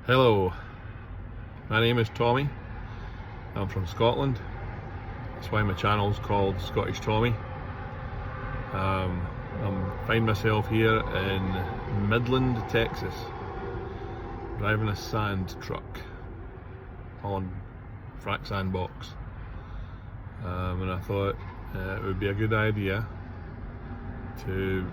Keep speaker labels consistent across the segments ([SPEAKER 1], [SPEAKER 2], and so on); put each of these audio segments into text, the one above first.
[SPEAKER 1] Hello, my name is Tommy. I'm from Scotland. That's why my channel's called Scottish Tommy. I find myself here in Midland, Texas, driving a sand truck on frac sand box. And I thought it would be a good idea to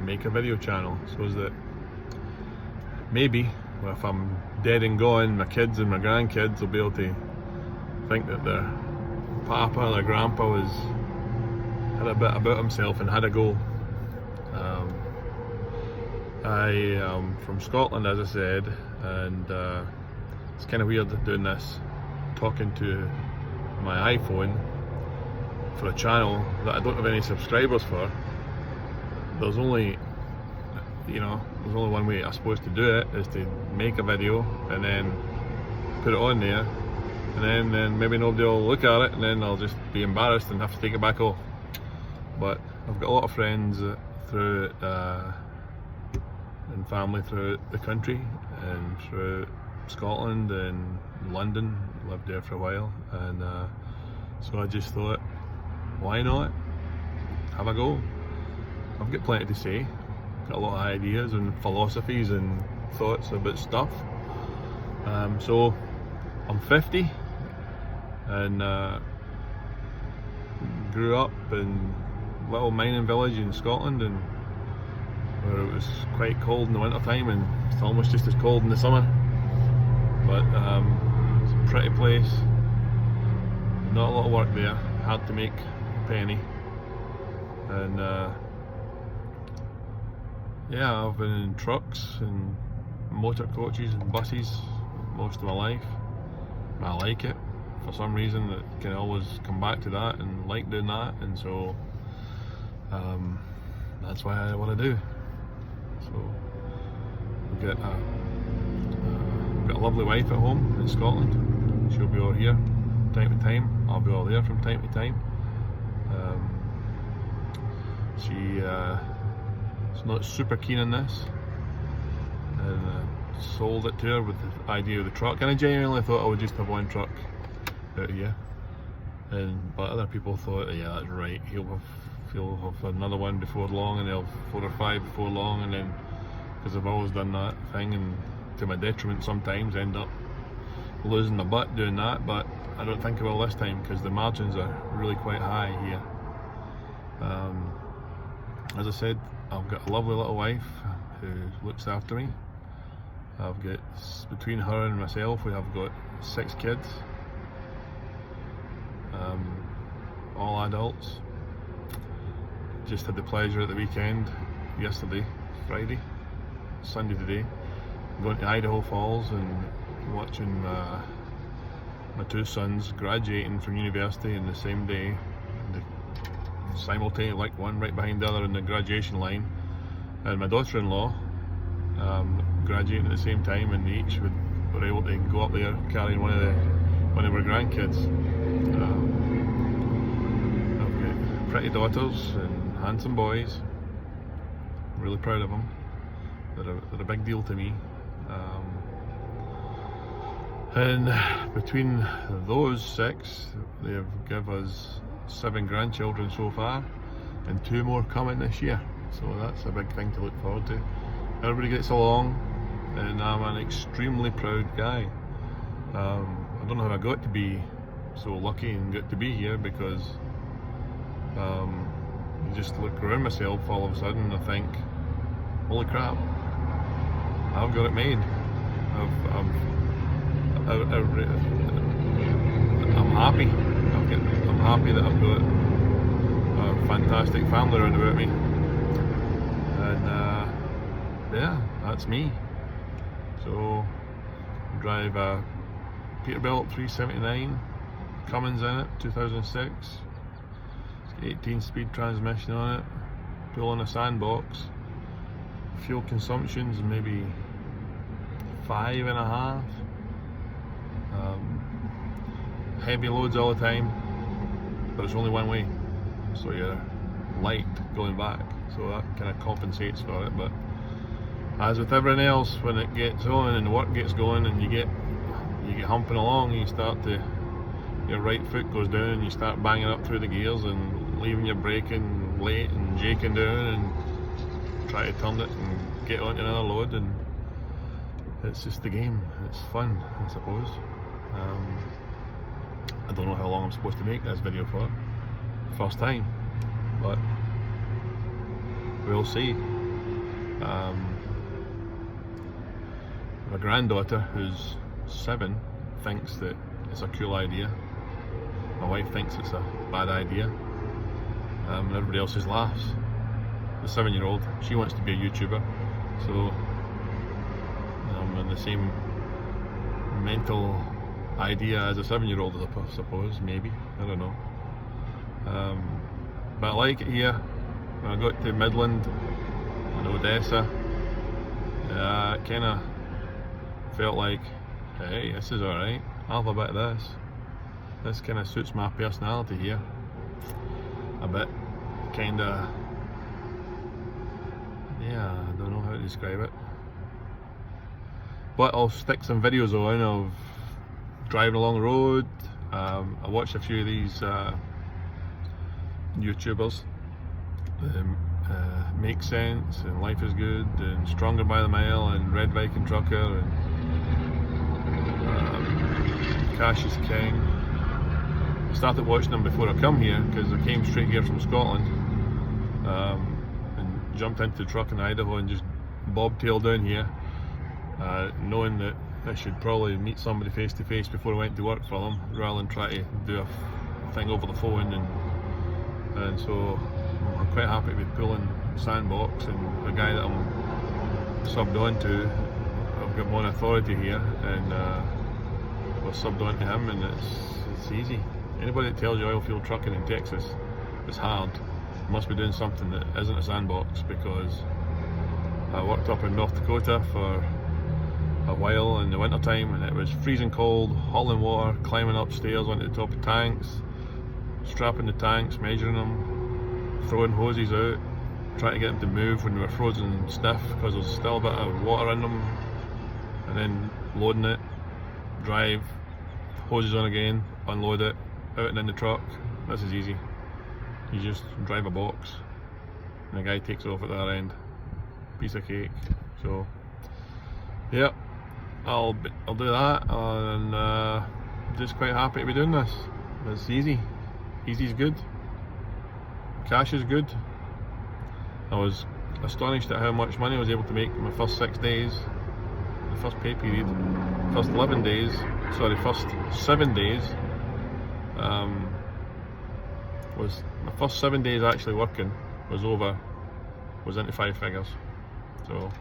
[SPEAKER 1] make a video channel so that maybe if I'm dead and gone, my kids and my grandkids will be able to think that their papa, their grandpa had a bit about himself and had a go. I am from Scotland, as I said, and it's kind of weird doing this, talking to my iPhone for a channel that I don't have any subscribers for. There's only one way, I suppose, to do it, is to make a video and then put it on there, and then maybe nobody will look at it, and then I'll just be embarrassed and have to take it back off. But I've got a lot of friends through and family throughout the country and through Scotland and London. Lived there for a while, and so I just thought, why not have a go? I've got plenty to say. Got a lot of ideas and philosophies and thoughts about stuff. So I'm 50 and grew up in a little mining village in Scotland, and where it was quite cold in the winter time and it's almost just as cold in the summer. But it's a pretty place. Not a lot of work there. Hard to make a penny. And yeah, I've been in trucks and motor coaches and buses most of my life. I like it. For some reason, that can always come back to that and like doing that, and so that's why I want to do. So we've got a lovely wife at home in Scotland. She'll be over here from time to time. I'll be over there from time to time. She's not super keen on this, and sold it to her with the idea of the truck. And I genuinely thought I would just have one truck out here, but other people thought, yeah, that's right, he'll have another one before long, and they'll have 4 or 5 before long, and then, because I've always done that thing, and to my detriment sometimes end up losing the butt doing that. But I don't think I will this time, because the margins are really quite high here. As I said, I've got a lovely little wife who looks after me. I've got, between her and myself, we have got 6 kids, all adults. Just had the pleasure at the weekend, yesterday, Friday, Sunday today, going to Idaho Falls and watching my 2 sons graduating from university in the same day, simultaneously, like one right behind the other in the graduation line, and my daughter-in-law graduating at the same time, and they each were able to go up there carrying one of our grandkids. I've got pretty daughters and handsome boys. I'm really proud of them. They're a big deal to me. And between those 6, they've given us 7 grandchildren so far, and 2 more coming this year. So that's a big thing to look forward to. Everybody gets along, and I'm an extremely proud guy. I don't know how I got to be so lucky and get to be here, because you just look around myself all of a sudden and I think, holy crap, I've got it made. I'm happy. I'm happy that I've got a fantastic family around about me, and yeah, that's me. So drive a Peterbilt 379, Cummins in it, 2006. It's got 18-speed transmission on it, pulling a sandbox. Fuel consumption's maybe 5.5. Heavy loads all the time, but it's only one way, so you're light going back, so that kind of compensates for it. But as with everything else, when it gets on and the work gets going and you get humping along, you start to, your right foot goes down and you start banging up through the gears and leaving your braking late and jaking down and try to turn it and get onto another load, and it's just the game. It's fun, I suppose. I don't know how long I'm supposed to make this video for, first time, but we'll see. My granddaughter, who's 7, thinks that it's a cool idea. My wife thinks it's a bad idea, and everybody else just laughs. The 7-year-old, she wants to be a YouTuber, so I'm in the same mental idea as a 7-year-old, I suppose, maybe, I don't know. But I like it here. When I got to Midland and Odessa, it kind of felt like, hey, this is alright, I'll have a bit of this. This kind of suits my personality here a bit, kind of, yeah, I don't know how to describe it. But I'll stick some videos on of driving along the road. I watched a few of these YouTubers, Make Sense and Life is Good and Stronger by the Mile and Red Viking Trucker and Cash is King. I started watching them before I come here because I came straight here from Scotland, and jumped into the truck in Idaho and just bobtailed down here, knowing that I should probably meet somebody face to face before I went to work for them, rather than try to do a thing over the phone. And so I'm quite happy to be pulling Sandbox, and the guy that I'm subbed on to, I've got my own authority here, and we're subbed on to him, and it's easy. Anybody that tells you oilfield trucking in Texas is hard must be doing something that isn't a Sandbox, because I worked up in North Dakota for a while in the winter time, and it was freezing cold, hauling water, climbing upstairs onto the top of tanks, strapping the tanks, measuring them, throwing hoses out, trying to get them to move when they were frozen stiff because there's still a bit of water in them, and then loading it, drive, hoses on again, unload it, out and in the truck. This is easy. You just drive a box and the guy takes it off at the other end. Piece of cake. So yeah, I'll do that, and just quite happy to be doing this. It's easy. Easy's good. Cash is good. I was astonished at how much money I was able to make in my first 6 days, the first pay period, first 11 days, sorry, first 7 days. Was my first 7 days actually working was into 5 figures. So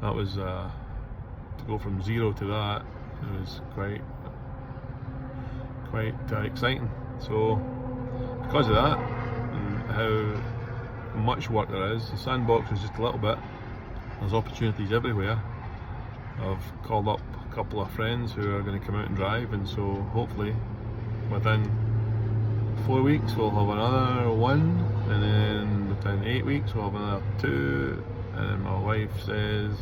[SPEAKER 1] that was to go from 0 to that, it was quite exciting. So because of that and how much work there is, the Sandbox is just a little bit. There's opportunities everywhere. I've called up a couple of friends who are going to come out and drive, and so hopefully within 4 weeks we'll have another 1, and then within 8 weeks we'll have another 2, and then my wife says,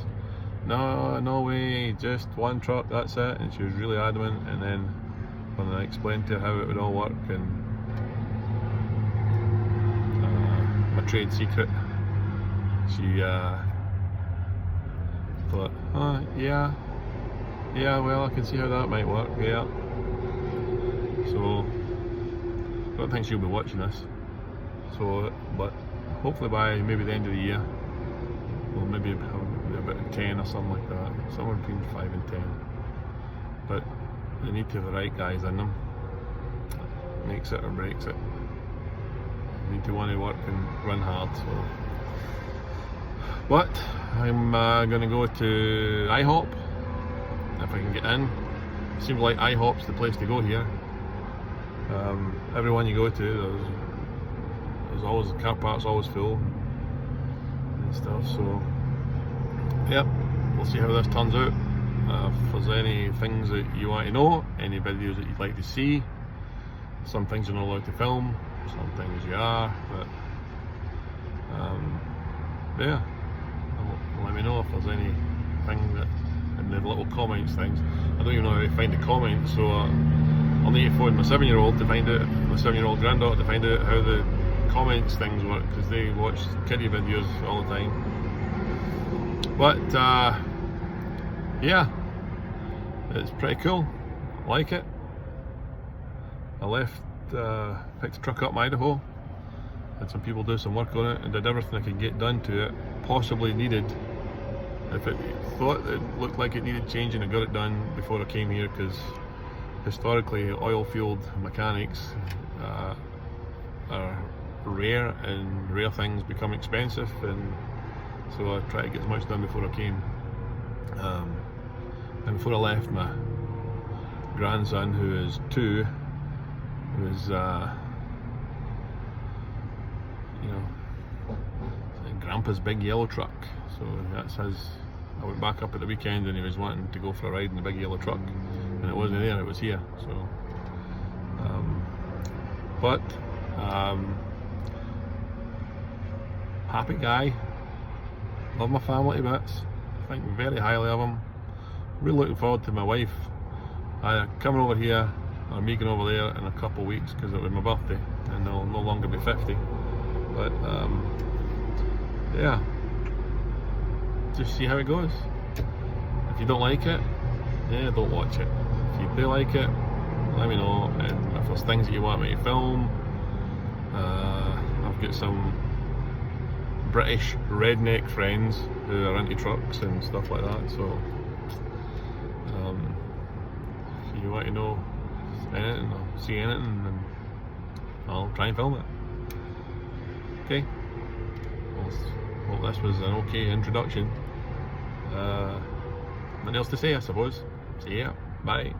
[SPEAKER 1] no way, just 1 truck, that's it, and she was really adamant. And then when I explained to her how it would all work and my trade secret, she thought, yeah, well, I can see how that might work, yeah. So I don't think she'll be watching this, so, but hopefully by maybe the end of the year we'll maybe have about 10 or something like that, somewhere between 5 and 10. But they need to have the right guys in them. Makes it or breaks it. You need to want to work and run hard. So, but I'm going to go to IHOP if I can get in. Seems like IHOP's the place to go here. Everyone you go to, there's always, the car park's always full and stuff. So yep, we'll see how this turns out. If there's any things that you want to know, any videos that you'd like to see, some things you're not allowed to film, some things you are, but yeah, let me me know if there's anything that in the little comments things. I don't even know how to find the comments, so I'll need to phone my 7-year-old to find out, my 7-year-old granddaughter, to find out how the comments things work, because they watch kiddie videos all the time. But yeah, it's pretty cool. I like it. I picked the truck up in Idaho, had some people do some work on it, and did everything I could get done to it, possibly needed. If it thought it looked like it needed changing, I got it done before I came here, because historically oil-fueled mechanics are rare, and rare things become expensive, and so I tried to get as much done before I came. And before I left, my grandson, who is 2, was you know, Grandpa's big yellow truck, so that's his. I went back up at the weekend and he was wanting to go for a ride in the big yellow truck, and it wasn't there, it was here. So happy guy, love my family to bits, think very highly of them. Really looking forward to my wife coming over here, or me going over there in a couple of weeks, because it was my birthday and I'll no longer be 50. But yeah, just see how it goes. If you don't like it, yeah, don't watch it. If you do like it, let me know. And if there's things that you want me to film, I've got some British redneck friends who are into trucks and stuff like that, so if you want to know anything or see anything, then I'll try and film it. Okay, well, this was an okay introduction. Nothing else to say, I suppose. See ya, bye.